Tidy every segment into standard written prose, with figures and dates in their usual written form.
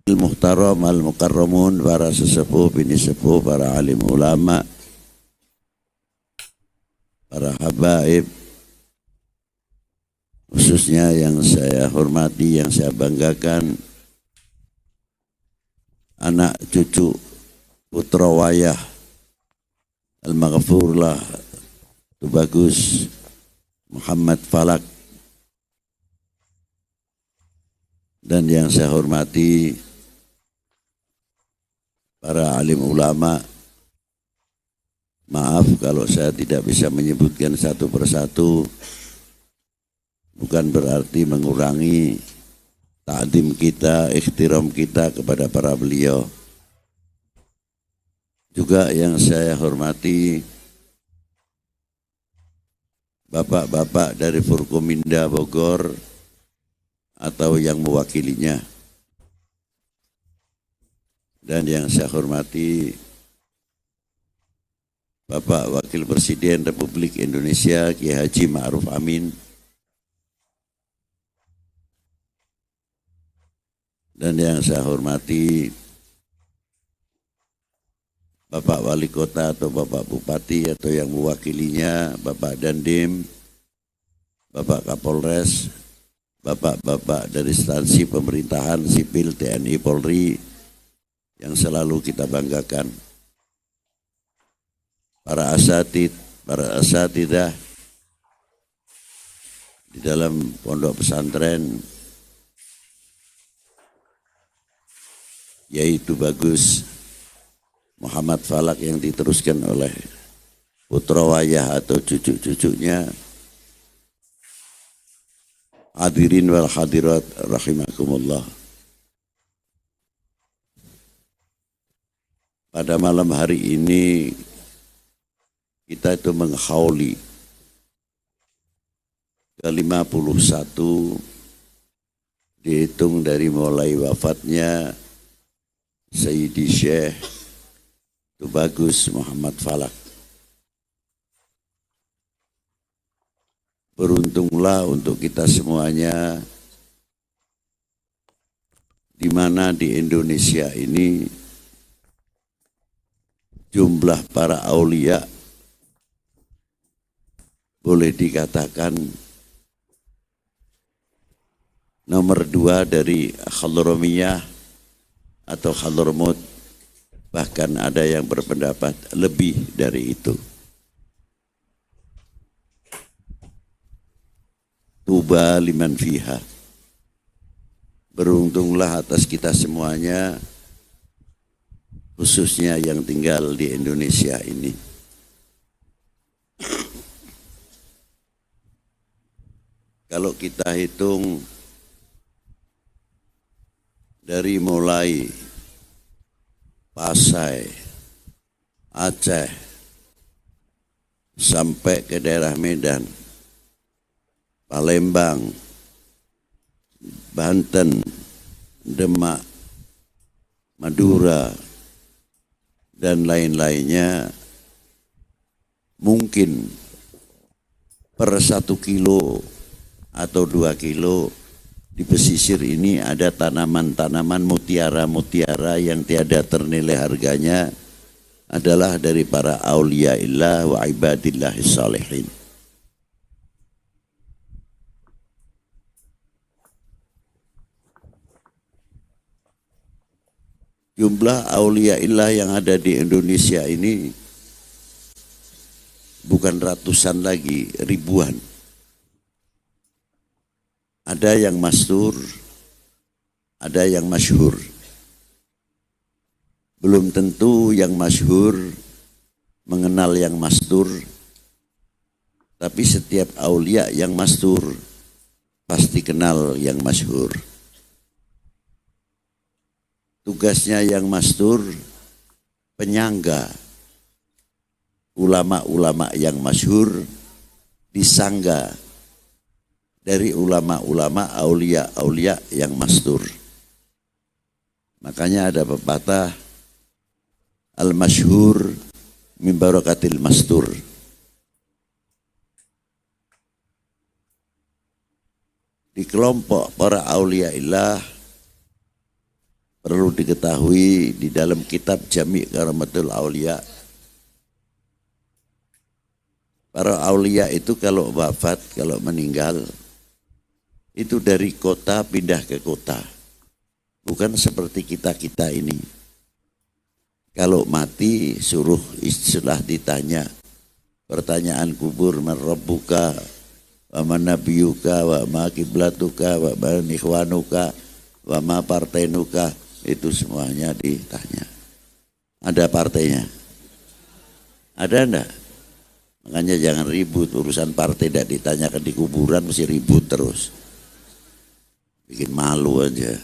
Al-Muhtaram Al-Mukarramun, para sesepuh, bini sepuh, para alim ulama, para habaib, khususnya yang saya hormati, yang saya banggakan, anak cucu putra wayah Al-Maghfurlah Tubagus Muhammad Falak, dan yang saya hormati para alim ulama. Maaf kalau saya tidak bisa menyebutkan satu persatu, bukan berarti mengurangi ta'zim kita, ikhtiram kita kepada para beliau. Juga yang saya hormati bapak-bapak dari Forkominda Bogor atau yang mewakilinya, dan yang saya hormati Bapak Wakil Presiden Republik Indonesia Kiai Haji Ma'ruf Amin, dan yang saya hormati Bapak Wali Kota atau Bapak Bupati atau yang mewakilinya, Bapak Dandim, Bapak Kapolres, bapak-bapak dari instansi pemerintahan sipil TNI Polri yang selalu kita banggakan, para asatidah di dalam pondok pesantren, yaitu Bagus Muhammad Falak yang diteruskan oleh putra wayah atau cucu-cucunya. Hadirin wal hadirat rahimakumullah. Pada malam hari ini kita itu menghauli ke-51 dihitung dari mulai wafatnya Sayyidi Syekh Tubagus Muhammad Falak. Beruntunglah untuk kita semuanya, di mana di Indonesia ini jumlah para aulia boleh dikatakan nomor 2 dari Hadramiyah atau Hadramut, bahkan ada yang berpendapat lebih dari itu. Tuba liman fiha. Beruntunglah atas kita semuanya, khususnya yang tinggal di Indonesia ini. Kalau kita hitung dari mulai Pasai, Aceh, sampai ke daerah Medan, Palembang, Banten, Demak, Madura, dan lain-lainnya, mungkin per 1 kilo atau 2 kilo di pesisir ini ada tanaman-tanaman mutiara-mutiara yang tiada ternilai harganya, adalah dari para auliyaillah wa ibadillahis salihin. Jumlah auliyaillah yang ada di Indonesia ini bukan ratusan lagi, ribuan. Ada yang mastur, ada yang masyhur. Belum tentu yang masyhur mengenal yang mastur, tapi setiap aulia yang mastur pasti kenal yang masyhur. tugasnya yang mastur penyangga ulama-ulama yang masyhur, disangga dari ulama-ulama aulia-aulia yang mastur. Makanya ada pepatah al-masyhur min barakatil mastur. Di kelompok para aulia illah perlu diketahui di dalam kitab Jami' Karamatul Aulia, para aulia itu kalau wafat, kalau meninggal itu dari kota pindah ke kota. Bukan seperti kita-kita ini. Kalau mati suruh istilah ditanya. Pertanyaan kubur, man rabbuka, wa man nabiyuka, wa ma kiblatuka, wa man ikhwanuka, wa ma partainuka. Itu semuanya ditanya. Ada partainya? Ada enggak? Makanya jangan ribut, urusan partai tidak ditanyakan di kuburan mesti ribut terus. Bikin malu aja.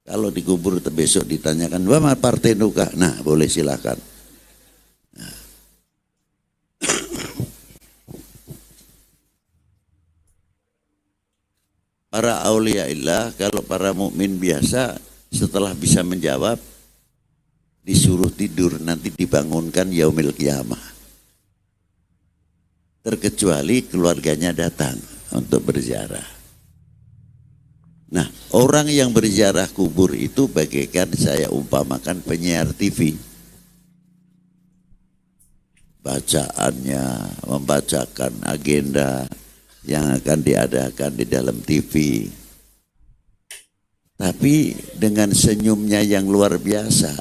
Kalau dikubur besok ditanyakan, wah partai nuka, nah boleh silakan. Nah. Para aulia illah, kalau para mukmin biasa setelah bisa menjawab disuruh tidur, nanti dibangunkan yaumil qiyamah. Terkecuali keluarganya datang untuk berziarah. Nah, orang yang berziarah kubur itu bagaikan saya umpamakan penyiar TV. Bacaannya membacakan agenda yang akan diadakan di dalam TV. Tapi dengan senyumnya yang luar biasa.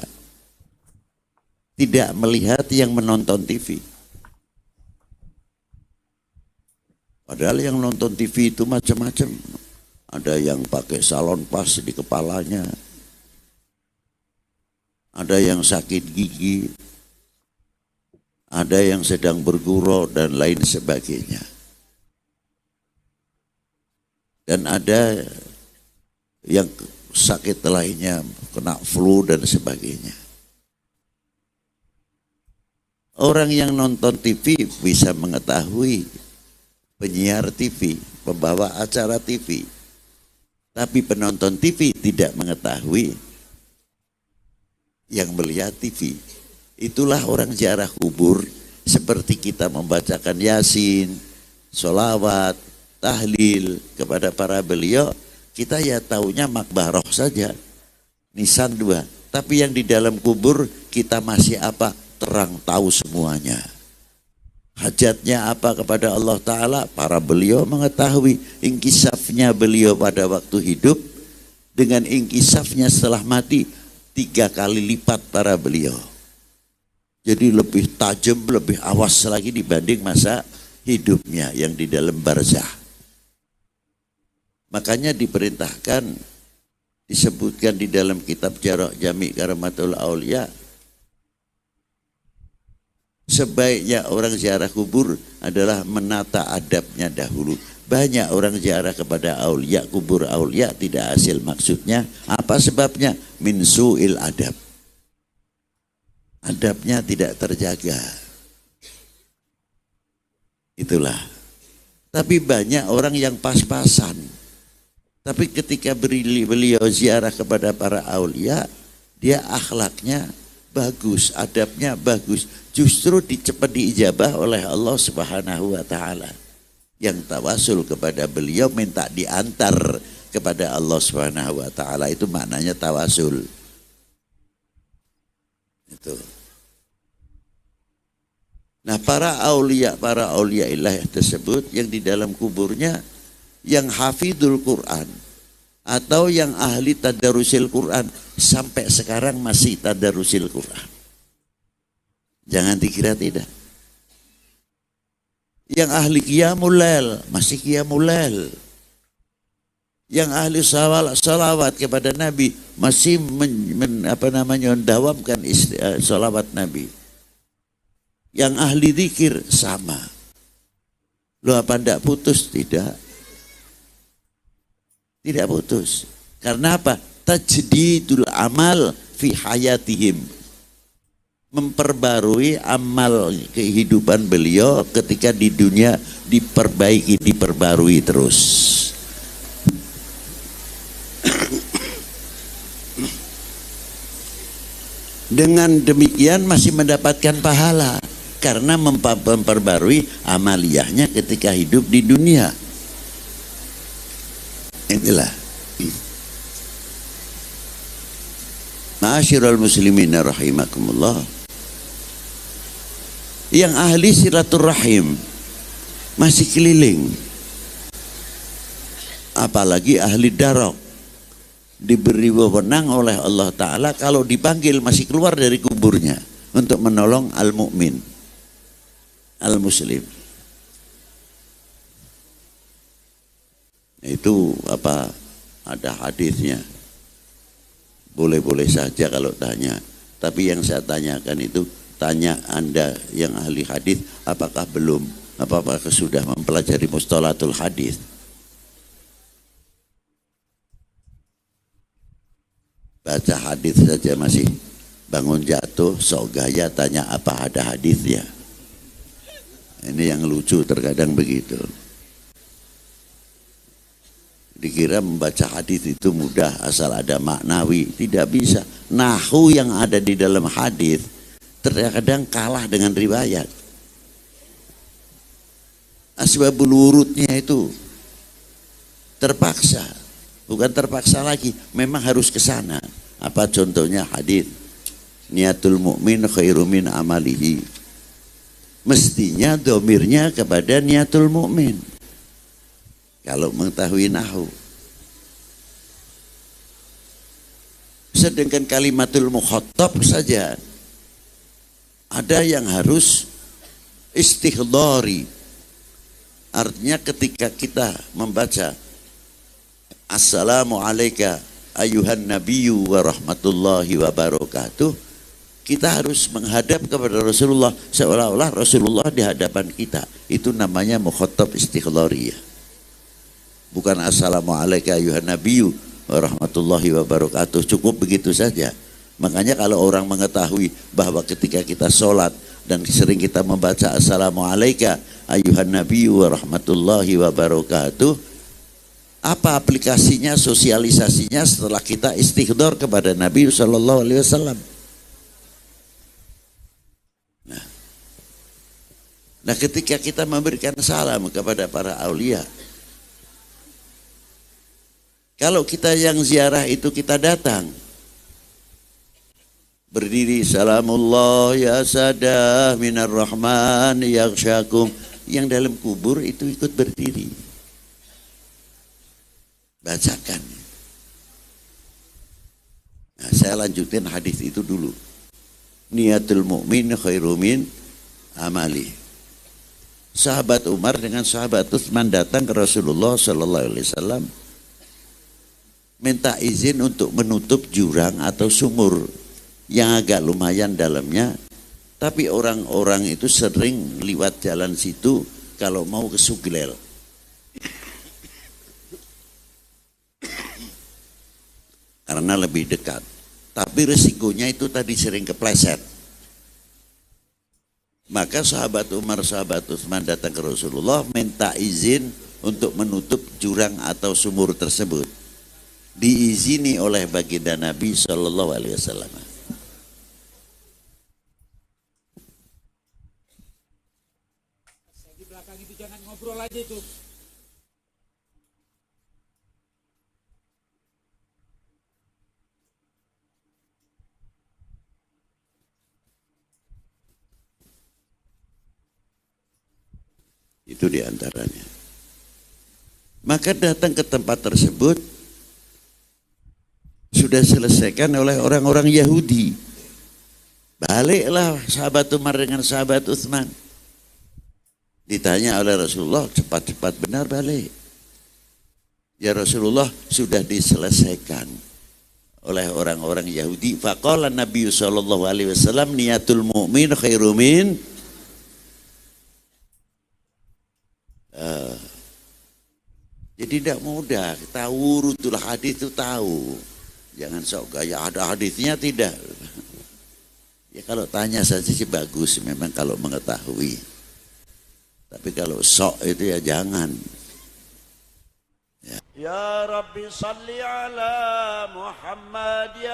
Tidak melihat yang menonton TV. Padahal yang nonton TV itu macam-macam. Ada yang pakai salon pas di kepalanya. Ada yang sakit gigi. Ada yang sedang bergurau dan lain sebagainya. Dan ada yang sakit lainnya, kena flu dan sebagainya. Orang yang nonton TV bisa mengetahui penyiar TV, pembawa acara TV. Tapi penonton TV tidak mengetahui yang melihat TV. Itulah orang ziarah kubur seperti kita membacakan Yasin, sholawat, tahlil kepada para beliau. Kita ya taunya makbaroh saja, nisan 2. Tapi yang di dalam kubur kita masih apa? Terang tahu semuanya. Hajatnya apa kepada Allah Ta'ala? Para beliau mengetahui. Inkisafnya beliau pada waktu hidup dengan inkisafnya setelah mati 3 kali lipat para beliau. Jadi lebih tajam, lebih awas lagi dibanding masa hidupnya yang di dalam barzah. Makanya diperintahkan, disebutkan di dalam kitab Jami' Karamatul Aulia, sebaiknya orang ziarah kubur adalah menata adabnya dahulu. Banyak orang ziarah kepada aulia, kubur aulia tidak hasil maksudnya. Apa sebabnya? Min su'il adab. Adabnya tidak terjaga. Itulah. Tapi banyak orang yang pas-pasan. Tapi ketika beliau ziarah kepada para aulia, dia akhlaknya bagus, adabnya bagus. Justru cepat diijabah oleh Allah Subhanahu wa Ta'ala. Yang tawasul kepada beliau minta diantar kepada Allah Subhanahu wa Ta'ala. Itu maknanya tawasul. Itu. Nah, para aulia ilah tersebut yang di dalam kuburnya yang hafidul Quran atau yang ahli tadarusil Quran sampai sekarang masih tadarusil Quran. Jangan dikira tidak. Yang ahli qiyamul lail masih qiyamul lail. Yang ahli salawat kepada Nabi masih mendawamkan salawat Nabi. Yang ahli zikir sama. Loh apa tidak putus? Tidak. Tidak putus. Karena apa? tajdidul amal fi hayatihim, memperbarui amal kehidupan beliau ketika di dunia, diperbaiki, diperbarui terus. Dengan demikian masih mendapatkan pahala karena memperbarui amaliyahnya ketika hidup di dunia. Inilah. Ma'asyiral muslimin rahimakumullah. Yang ahli silaturahim masih keliling. Apalagi ahli darok, diberi wewenang oleh Allah Ta'ala kalau dipanggil masih keluar dari kuburnya untuk menolong al-mu'min, al-muslim. Itu apa, ada hadisnya. Boleh-boleh saja kalau tanya, tapi yang saya tanyakan itu, tanya Anda yang ahli hadis, apakah belum, apakah sudah mempelajari mustalahul hadis? Baca hadis saja masih bangun jatuh, sok gaya tanya apa ada hadisnya. Ini yang lucu, terkadang begitu. Dikira membaca hadis itu mudah asal ada maknawi, tidak bisa. Nahwu yang ada di dalam hadis terkadang kalah dengan riwayat. Asbabul wurudnya itu terpaksa, bukan terpaksa lagi, memang harus ke sana. Apa contohnya hadis? Niatul mu'min khairu min amalihi. Mestinya domirnya kepada niatul mu'min. Kalau mengetahui nahwu. Sedangkan kalimatul mukhatab saja ada yang harus istihdari. Artinya ketika kita membaca Assalamu alayka ayuhan nabiyyu wa rahmatullahi wa barakatuh, kita harus menghadap kepada Rasulullah seolah-olah Rasulullah di hadapan kita. Itu namanya mukhatab istighrariyah. Bukan Assalamu alayka ayuhan nabiyyu wa rahmatullahi wa barakatuh, cukup begitu saja. Makanya kalau orang mengetahui bahwa ketika kita sholat dan sering kita membaca Assalamu alayka ayuhan nabiyyu wa rahmatullahi wa barakatuh, apa aplikasinya, sosialisasinya setelah kita istighdar kepada Nabi Sallallahu Alaihi Wasallam? Nah, ketika kita memberikan salam kepada para aulia, kalau kita yang ziarah itu kita datang, berdiri salamullah ya sadah minar rahman yaghsyakum, yang dalam kubur itu ikut berdiri. Bacakan. Nah, saya lanjutin hadis itu dulu. Niatul mu'min khairu min amali. Sahabat Umar dengan sahabat Utsman datang ke Rasulullah sallallahu alaihi wasallam minta izin untuk menutup jurang atau sumur yang agak lumayan dalamnya, tapi orang-orang itu sering lewat jalan situ kalau mau ke Suglel. Karena lebih dekat, tapi resikonya itu tadi sering kepleset. Maka sahabat Umar, sahabat Utsman datang ke Rasulullah minta izin untuk menutup jurang atau sumur tersebut. Diizini oleh baginda Nabi Sallallahu Alaihi Wasallam. Di belakang itu jangan ngobrol aja itu. Itu diantaranya. Maka datang ke tempat tersebut sudah selesaikan oleh orang-orang Yahudi. Baliklah sahabat Umar dengan sahabat Utsman. Ditanya oleh Rasulullah, cepat-cepat benar balik. Ya Rasulullah, sudah diselesaikan oleh orang-orang Yahudi. Faqala Nabi sallallahu alaihi wasallam niatul mu'min khairu min jadi tidak mudah, tahu rutul hadis itu tahu. Jangan sok gaya ada hadisnya tidak. Ya kalau tanya saja sih bagus memang kalau mengetahui. Tapi kalau sok itu ya jangan. Ya Rabbi salli ala Muhammad ya